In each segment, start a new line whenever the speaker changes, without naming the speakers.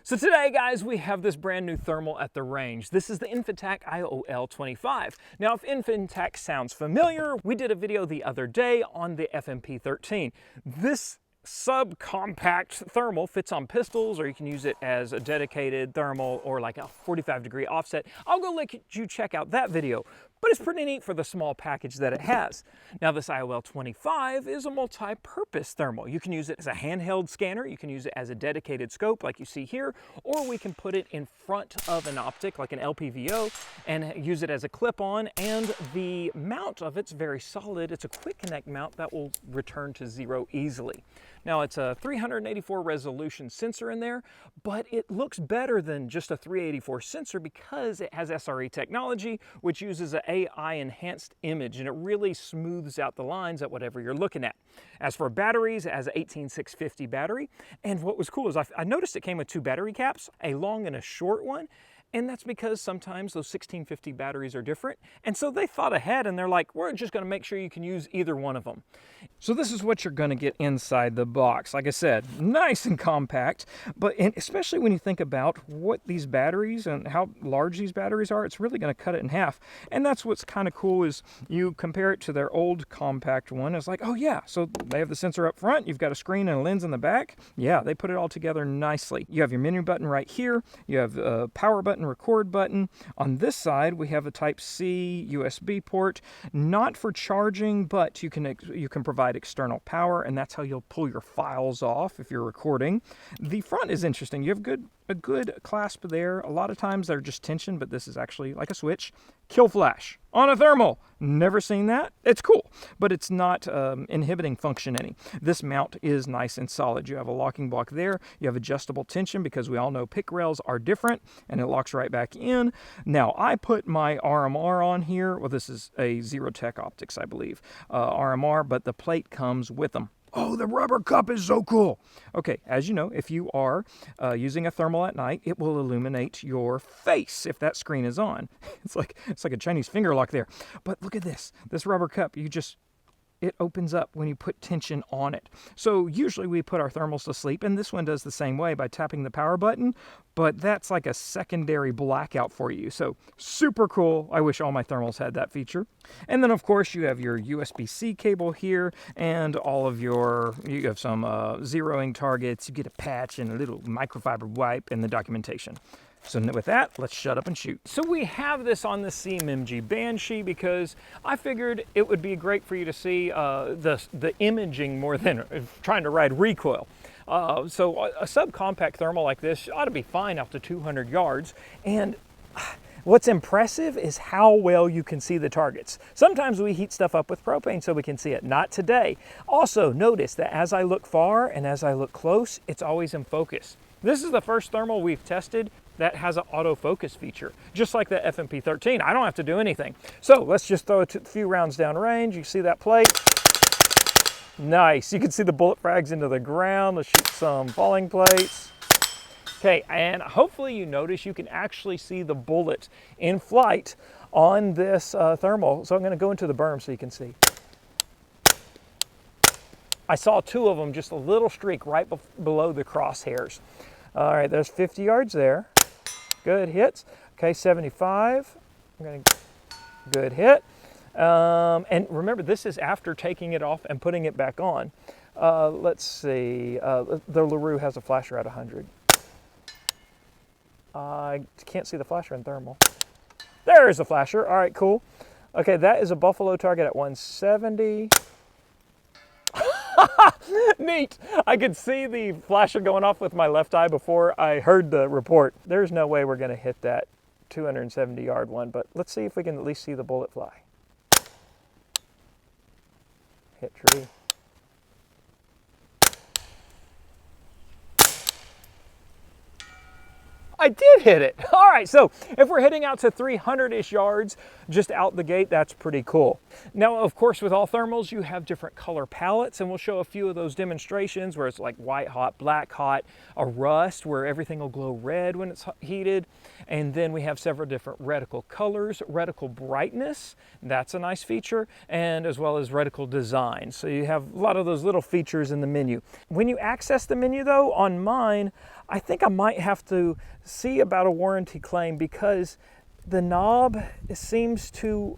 So today, guys, we have this brand new thermal at the range. This is the Infitac IOL25. Now, if Infitac sounds familiar, we did a video the other day on the FMP13. This subcompact thermal fits on pistols, or you can use it as a dedicated thermal or like a 45-degree offset. I'll go let you check out that video, but it's pretty neat for the small package that it has. Now, this IOL25 is a multi-purpose thermal. You can use it as a handheld scanner, you can use it as a dedicated scope like you see here, or we can put it in front of an optic like an LPVO and use it as a clip-on, and the mount of it's very solid. It's a quick connect mount that will return to zero easily. Now, it's a 384 resolution sensor in there, but it looks better than just a 384 sensor because it has SRE technology, which uses an AI enhanced image, and it really smooths out the lines at whatever you're looking at. As for batteries, it has an 18650 battery, and what was cool is I noticed it came with two battery caps, a long and a short one. And that's because sometimes those 1650 batteries are different. And so they thought ahead and they're like, we're just gonna make sure you can use either one of them. So this is what you're gonna get inside the box. Like I said, nice and compact, and especially when you think about what these batteries and how large these batteries are, it's really gonna cut it in half. And that's what's kind of cool is you compare it to their old compact one. It's like, oh yeah, so they have the sensor up front, you've got a screen and a lens in the back. Yeah, they put it all together nicely. You have your menu button right here. You have a power button, record button. On this side we have a Type-C USB port, not for charging, but you can provide external power, and that's how you'll pull your files off if you're recording. The front is interesting. You have a good clasp there. A lot of times they're just tension, but this is actually like a switch. Kill flash on a thermal. Never seen that. It's cool, but it's not inhibiting function any. This mount is nice and solid. You have a locking block there. You have adjustable tension because we all know pick rails are different, and it locks right back in. Now, I put my RMR on here. Well, this is a Zerotech Optics, I believe, RMR, but the plate comes with them. Oh, the rubber cup is so cool. Okay, as you know, if you are using a thermal at night, it will illuminate your face if that screen is on. It's like a Chinese finger lock there. But look at this. This rubber cup, it opens up when you put tension on it. So usually we put our thermals to sleep, and this one does the same way by tapping the power button, but that's like a secondary blackout for you. So super cool. I wish all my thermals had that feature. And then of course you have your USB-C cable here, and you have some zeroing targets. You get a patch and a little microfiber wipe in the documentation. So with that, let's shut up and shoot. So we have this on the CMMG Banshee because I figured it would be great for you to see the imaging more than trying to ride recoil. So a subcompact thermal like this ought to be fine out to 200 yards. And what's impressive is how well you can see the targets. Sometimes we heat stuff up with propane so we can see it. Not today. Also, notice that as I look far and as I look close, it's always in focus. This is the first thermal we've tested that has an autofocus feature, just like the FMP13. I don't have to do anything. So let's just throw a few rounds down range. You see that plate? Nice. You can see the bullet frags into the ground. Let's shoot some falling plates. Okay, and hopefully you notice you can actually see the bullet in flight on this thermal. So I'm going to go into the berm so you can see. I saw two of them, just a little streak right below the crosshairs. All right, there's 50 yards there. Good hits. Okay, 75. Good hit. And remember, this is after taking it off and putting it back on. Let's see. The LaRue has a flasher at 100. I can't see the flasher in thermal. There is a flasher. All right, cool. Okay, that is a Buffalo target at 170. Neat. I could see the flasher going off with my left eye before I heard the report. There's no way we're going to hit that 270 yard one, but let's see if we can at least see the bullet fly. Hit tree. I did hit it. All right, so if we're hitting out to 300-ish yards just out the gate, that's pretty cool. Now, of course, with all thermals, you have different color palettes, and we'll show a few of those demonstrations where it's like white hot, black hot, a rust where everything will glow red when it's heated. And then we have several different reticle colors, reticle brightness, that's a nice feature, and as well as reticle design. So you have a lot of those little features in the menu. When you access the menu though, on mine, I think I might have to see about a warranty claim because the knob seems to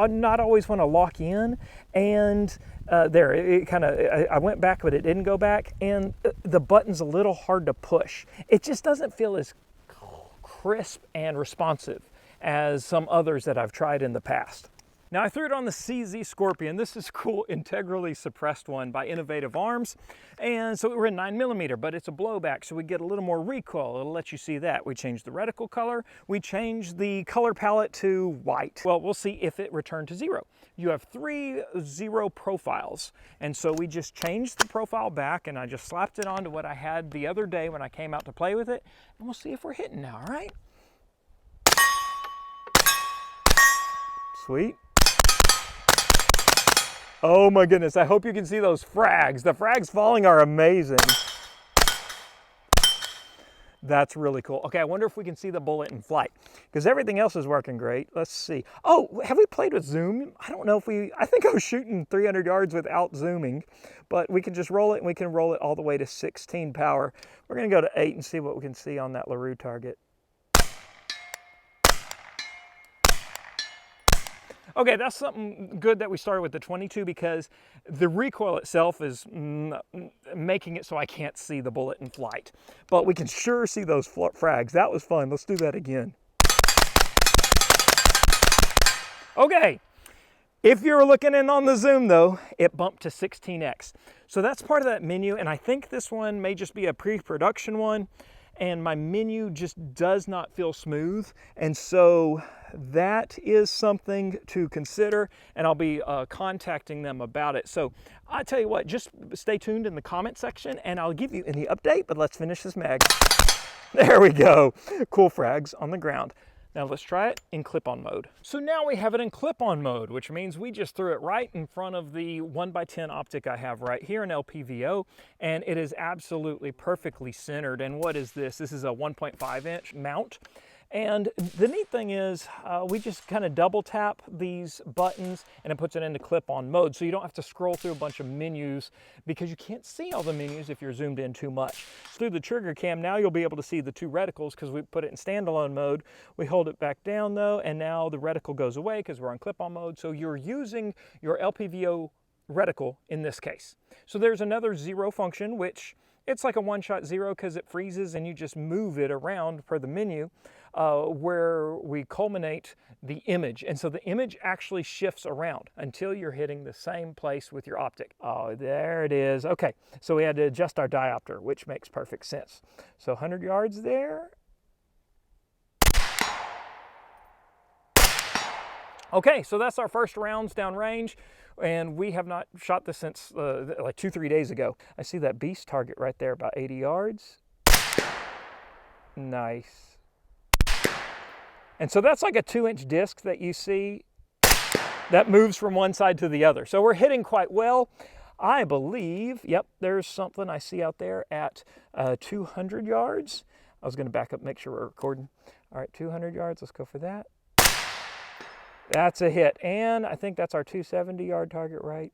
not always want to lock in, and there, it kind of, I went back, but it didn't go back, and the button's a little hard to push. It just doesn't feel as crisp and responsive as some others that I've tried in the past. Now I threw it on the CZ Scorpion. This is a cool integrally suppressed one by Innovative Arms. And so we're in 9mm, but it's a blowback, so we get a little more recoil. It'll let you see that. We changed the reticle color. We changed the color palette to white. Well, we'll see if it returned to 0. You have 3 0 profiles. And so we just changed the profile back, and I just slapped it onto what I had the other day when I came out to play with it. And we'll see if we're hitting now, all right? Sweet. Oh my goodness, I hope you can see those frags. The frags falling are amazing. That's really cool. Okay, I wonder if we can see the bullet in flight because everything else is working great. Let's see. Oh, have we played with zoom? I don't know if I think I was shooting 300 yards without zooming, but we can just roll it and we can roll it all the way to 16 power. We're gonna go to 8 and see what we can see on that LaRue target. Okay, that's something good that we started with the 22 because the recoil itself is making it so I can't see the bullet in flight. But we can sure see those frags. That was fun. Let's do that again. Okay, if you're looking in on the zoom though, it bumped to 16x. So that's part of that menu, and I think this one may just be a pre-production one, and my menu just does not feel smooth, and so that is something to consider, and I'll be contacting them about it. So I tell you what, just stay tuned in the comment section and I'll give you any update, but let's finish this mag. There we go. Cool frags on the ground. Now let's try it in clip-on mode. So now we have it in clip-on mode, which means we just threw it right in front of the 1x10 optic I have right here in LPVO, and it is absolutely perfectly centered. And what is this? This is a 1.5-inch mount. And the neat thing is we just kind of double tap these buttons and it puts it into clip-on mode, so you don't have to scroll through a bunch of menus because you can't see all the menus if you're zoomed in too much. So through the trigger cam, now you'll be able to see the 2 reticles because we put it in standalone mode. We hold it back down though, and now the reticle goes away because we're on clip-on mode, so you're using your LPVO reticle in this case. So there's another 0 function, which it's like a one-shot 0 because it freezes and you just move it around per the menu where we culminate the image. And so the image actually shifts around until you're hitting the same place with your optic. Oh, there it is. Okay, so we had to adjust our diopter, which makes perfect sense. So 100 yards there. Okay, so that's our first rounds downrange, and we have not shot this since like 2-3 days ago. I see that beast target right there, about 80 yards. Nice. And so that's like a 2-inch disc that you see that moves from one side to the other. So we're hitting quite well. I believe, yep, there's something I see out there at 200 yards. I was gonna back up, make sure we're recording. All right, 200 yards, let's go for that. That's a hit, and I think that's our 270-yard target right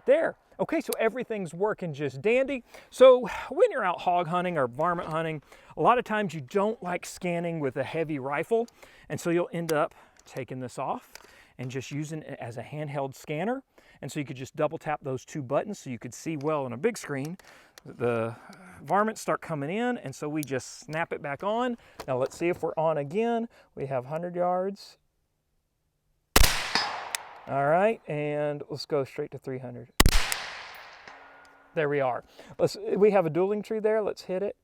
there. Okay, so everything's working just dandy. So when you're out hog hunting or varmint hunting, a lot of times you don't like scanning with a heavy rifle, and so you'll end up taking this off and just using it as a handheld scanner. And so you could just double tap those 2 buttons so you could see well on a big screen. The varmints start coming in, and so we just snap it back on. Now let's see if we're on again. We have 100 yards. All right, and let's go straight to 300. There we are. We have a dueling tree there. Let's hit it.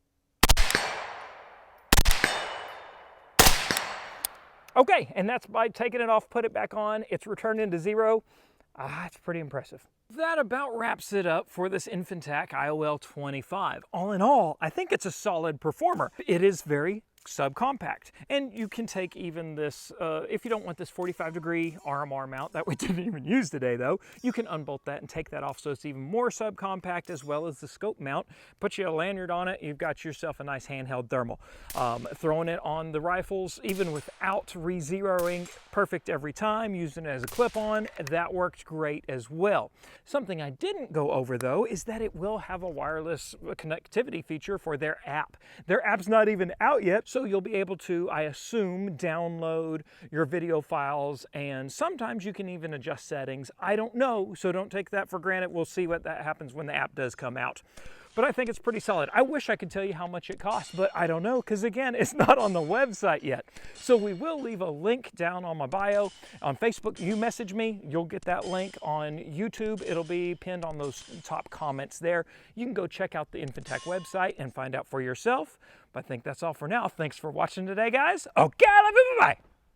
Okay, and that's by taking it off, put it back on. It's returned into 0. It's pretty impressive. That about wraps it up for this Infitac IOL25. All in all, I think it's a solid performer. It is very subcompact. And you can take even this, if you don't want this 45-degree RMR mount that we didn't even use today though, you can unbolt that and take that off so it's even more subcompact, as well as the scope mount. Put you a lanyard on it, you've got yourself a nice handheld thermal. Throwing it on the rifles, even without re-zeroing, perfect every time. Using it as a clip-on, that worked great as well. Something I didn't go over though is that it will have a wireless connectivity feature for their app. Their app's not even out yet, so you'll be able to, I assume, download your video files, and sometimes you can even adjust settings. I don't know, so don't take that for granted. We'll see what that happens when the app does come out. But I think it's pretty solid. I wish I could tell you how much it costs, but I don't know, because again, it's not on the website yet. So we will leave a link down on my bio. On Facebook, you message me, you'll get that link. On YouTube, it'll be pinned on those top comments there. You can go check out the Infitac website and find out for yourself. But I think that's all for now. Thanks for watching today, guys. Okay, bye-bye.